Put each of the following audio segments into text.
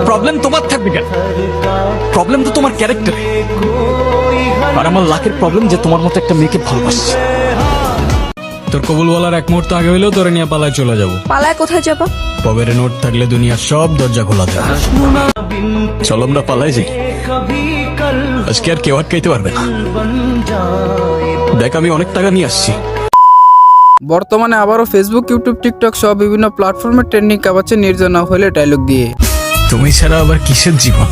Problem তোমার থাকবে কেন? প্রবলেম তো তোমার ক্যারেক্টারে। আর আমার লাখের প্রবলেম যে তোমার মতো একটা মেয়েকে ভালোবাসছে। তোর কবুল বলার এক মুহূর্ত আগে হইলেও তোরে নিয়ে পালায় চলে যাবো। পালায় কোথায় যাবা? পকেটে নোট থাকলে দুনিয়ার সব দরজা খোলা থাকে। চলো আমরা পালাই যাই, আজকে আর কেউ আটকাইতে পারবে না। দেখ আমি অনেক টাকা নিয়ে আসছি। বর্তমানে আবারও ফেসবুক, ইউটিউব, টিকটক সহ বিভিন্ন প্ল্যাটফর্মে ট্রেন্ডিং কাঁপাচ্ছে নির্জনা হলে ডায়লগ দিয়ে। তুমি ছাড়া আবার কিসের জীবন?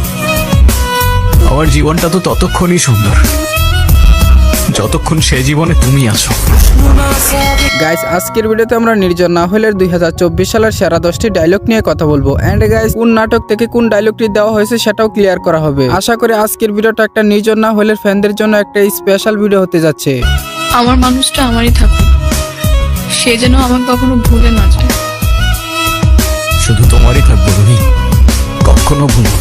আমার জীবনটা তো ততক্ষণই সুন্দর যতক্ষণ সে জীবনে তুমি আছো। গাইস, আজকের ভিডিওতে আমরা নির্জনা হলের 2024 সালের সেরা 10টি ডায়লগ নিয়ে কথা বলবো। এন্ড গাইস, কোন নাটক থেকে কোন ডায়লগটি দেওয়া হয়েছে সেটাও ক্লিয়ার করা হবে। আশা করি আজকের ভিডিওটা একটা নির্জনা হলের ফ্যানদের জন্য একটা স্পেশাল ভিডিও হতে যাচ্ছে। আমার মানুষটা আমারই থাকুক, সে যেন আমাকে কখনো ভুলে না যায়। শুধু তোমারই থাকবো রুহি, কখনো ভুলবো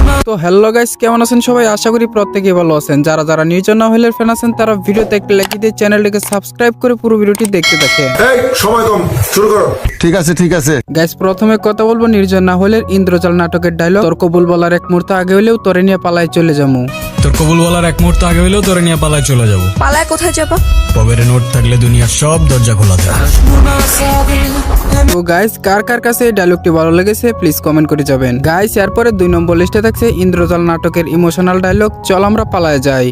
না। তো হ্যালো গাইস, কেমন আছেন সবাই? আশা করি প্রত্যেকেই ভালো আছেন। যারা যারা নির্জনা হলের ফ্যান আছেন তারা ভিডিওতে একটা লাইক দিয়ে চ্যানেলটিকে সাবস্ক্রাইব করে পুরো ভিডিওটি দেখতে থাকেন। এই সময় কম, শুরু করো। ঠিক আছে ঠিক আছে। গাইস, প্রথমে কথা বলবো নির্জনা হলের ইন্দ্রজাল নাটকের ডায়লগ। তোর কবুল বলার এক মুহূর্ত আগে হলেও তোরে নিয়ে পালায় চলে যাবো। তোর কবুল বলার এক মুহূর্ত আগে হইলেও তোরে নিয়ে পালায় চলে যাবো। পালায় কোথায় যাবা? পকেটে নোট থাকলে দুনিয়ার সব দরজা খোলা থাকে। তো গাইস, কার কার কাছে এই ডায়লগটি ভালো লেগেছে প্লিজ কমেন্ট করে যাবেন। গাইস, এরপরে 2 নম্বর লিস্টে থাকছে ইন্দ্রজাল নাটকের ইমোশনাল ডায়লগ, চল আমরা পালায় যাই।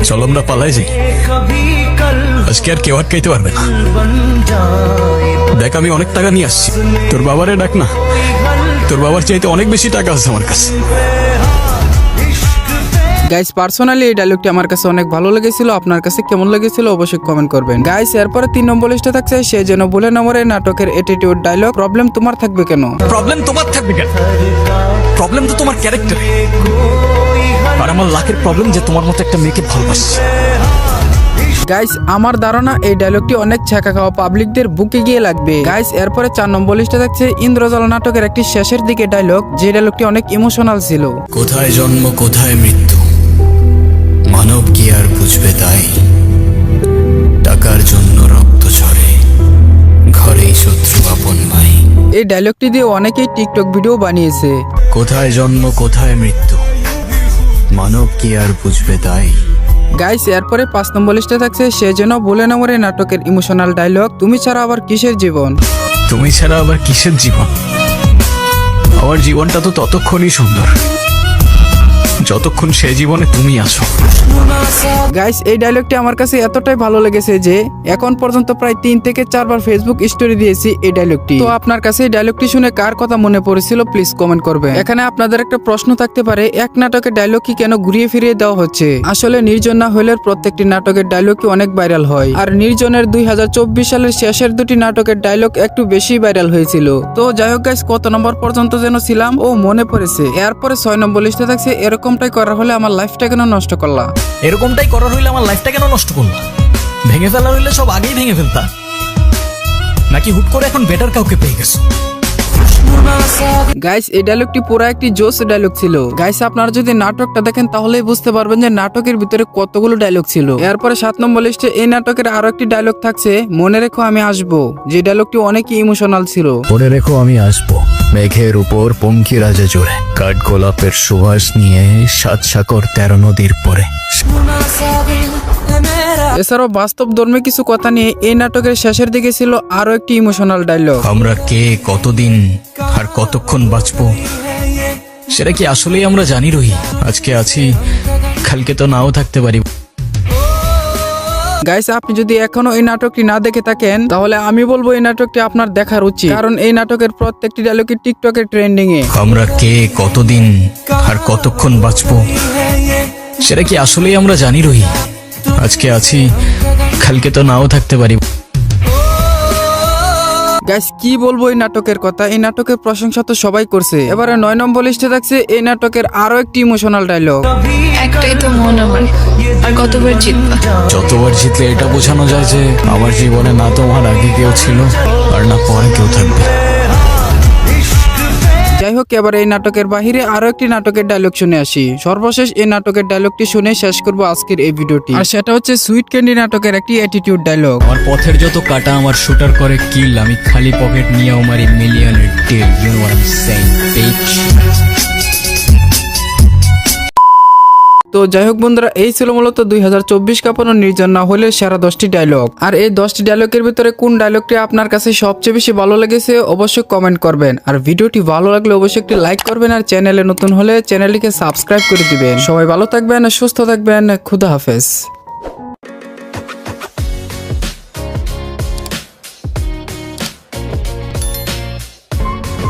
চলো আমরা পালাই যাই, আজকে আর কেউ আটকাইতে পারবে না। দেখ আমি অনেক টাকা নিয়ে আসছি। তোর বাবারে ডাক না, তোর বাবার চাইতে অনেক বেশি টাকা আছে আমার কাছে। গাইস, পার্সোনালি এই ডায়লগটি আমার কাছে অনেক ভালো লেগেছিল। আপনার কাছে কেমন লেগেছিল অবশ্যই কমেন্ট করবেন। গাইস, এরপরে 3 নম্বর লিস্টে থাকছে সে যেন ভুলে না মরে নাটকের অ্যাটিটিউড ডায়লগ, প্রবলেম তোমার থাকবে কেন? প্রবলেম তোমার থাকবে কেন? প্রবলেম তো তোমার ক্যারেক্টারে। আর আমার লাখের প্রবলেম যে তোমার মতো একটা মেয়েকে ভালোবাসছে। গাইস, আমার ধারণা এই ডায়লগটি অনেক ছ্যাঁকা খাওয়া পাবলিকদের বুকে গিয়ে লাগবে। গাইস, এরপরে 4 নম্বর লিস্টে থাকছে ইন্দ্রজাল নাটকের একটি শেষের দিকে ডায়লগ, যে ডায়লগটি অনেক ইমোশনাল ছিল। কোথায় জন্ম কোথায় মৃত্যু, মানব কি আর বুঝবে তাই। টাকার জন্য রক্ত ঝরে, ঘরেই শত্রু আপন ভাই। এই ডায়লগটি দিয়ে অনেকেই টিকটক ভিডিও বানিয়েছে। কোথায় জন্ম কোথায় মৃত্যু, মানব কি আর বুঝবে তাই। গাইস, এরপরে 5 নম্বর লিস্টে থাকছে সে যেন ভুলে না মরে নাটকের ইমোশনাল ডায়লগ, তুমি ছাড়া আবার কিসের জীবন। তুমি ছাড়া আবার কিসের জীবন? আমার জীবনটা তো ততক্ষণই সুন্দর যতক্ষণ সে জীবনে তুমি আছো। গাইস, এই ডায়লগটি আমার কাছে এতটাই ভালো লেগেছে যে এখন পর্যন্ত প্রায় 3 থেকে 4 বার ফেসবুক স্টোরি দিয়েছি এই ডায়লগটি। তো আপনার কাছে এই ডায়লগটি শুনে কার কথা মনে পড়েছিল প্লিজ কমেন্ট করবেন। এখানে আপনাদের একটা প্রশ্ন থাকতে পারে, এক নাটকের ডায়লগ কি কেন ঘুরিয়ে ফিরিয়ে দেওয়া হচ্ছে? আসলে নির্জনা হলের প্রত্যেকটি নাটকের ডায়লগ কি অনেক ভাইরাল হয়, আর নির্জনের 2024 সালের শেষের 2টি নাটকের ডায়লগ একটু বেশি ভাইরাল হয়েছিল। তো যাই হোক গাইস, কত নম্বর পর্যন্ত যেন ছিলাম ও মনে পড়েছে। এরপরে 6 নম্বর লিস্টে থাকছে এরকমটাই করার হলে আমার লাইফটা কেন নষ্ট করলা। এরকমটাই করার হইলে আমার লাইফটা কেন নষ্ট করলা? ভেঙে ফেলার হইলে সব আগেই ভেঙে ফেলতা, নাকি হুট করে এখন বেটার কাউকে পেয়ে গেছো? গাইস, এই ডায়লগটি পুরো একটি জোস ডায়লগ ছিল। গাইস, আপনারা যদি নাটকটা দেখেন তাহলেই বুঝতে পারবেন যে নাটকের ভিতরে কতগুলো ডায়লগ ছিল। এরপরে 7 নম্বর লিস্টে এই নাটকের আরো একটি ডায়লগ থাকছে, মনে রেখো আমি আসবো, যে ডায়লগটি অনেকই ইমোশনাল ছিল। মনে রেখো আমি আসবো, মেঘের উপর পঙ্কি রাজা জোরে, কাঠ গোলাপের সুবাস নিয়ে 7 সাগর 13 নদীর পরে। এছাড়াও বাস্তব ধর্মে কিছু কথা নিয়ে এই নাটকের শেষের দিকে ছিল আরো একটি ইমোশনাল ডায়লগ, আমরা কে, কতদিন আর কতক্ষণ বাঁচবো সেটা কি আসলেই আমরা জানি রহি? আজকে আছি, কালকে তো নাও থাকতে পারি। গাইস, আপনি যদি এখনো এই নাটকটি না দেখে থাকেন তাহলে আমি বলবো এই নাটকটি আপনার দেখার উচিত, কারণ এই নাটকের প্রত্যেকটি ডায়লগই টিকটকের ট্রেন্ডিং এ। আমরা কে, কতদিন আর কতক্ষণ বাঁচবো সেটা কি আসলেই আমরা জানি রহি? আজকে আছি, কালকে তো নাও থাকতে পারি। গাইস, কি বলবো এই নাটকের কথা, এই নাটকের প্রশংসা তো সবাই করছে। এবারে 9 নম্বর লিস্টে থাকছে এই নাটকের আরো একটি ইমোশনাল ডায়লগ, একটাই তো মন আমার, আর কতবার জিতবা? যতবার জিতলে এটা বোঝানো যায় যে আমার জীবনে না তোমার আগে কেউ ছিল আর না পরে কেউ থাকবে। যাই হোক, এবার এই নাটকের বাহিরে আরো একটি নাটকের ডায়লগ শুনে আসি। সর্বশেষ এই নাটকের ডায়লগটি শুনে শেষ করব আজকের এই ভিডিওটি, আর সেটা হচ্ছে সুইট ক্যান্ডি নাটকের একটি অ্যাটিটিউড ডায়লগ, আমার পথের যত কাটা আমার শুটার করে কিল, আমি খালি পকেট নিয়ে আমার মিলিয়নের deal, you know what I am saying, bitch. তো যাই হোক বন্ধুরা, এই ছিল মূলত 2024 কাঁপানো নির্জন না হলে সেরা 10টি ডায়লগ। আর এই 10টি ডায়লগের ভিতরে কোন ডায়লগটি আপনার কাছে সবচেয়ে বেশি ভালো লেগেছে অবশ্যই কমেন্ট করবেন। আর ভিডিওটি ভালো লাগলে অবশ্যই একটি লাইক করবেন, আর চ্যানেলে নতুন হলে চ্যানেলটিকে সাবস্ক্রাইব করে দিবেন। সবাই ভালো থাকবেন, সুস্থ থাকবেন, খুদা হাফেজ।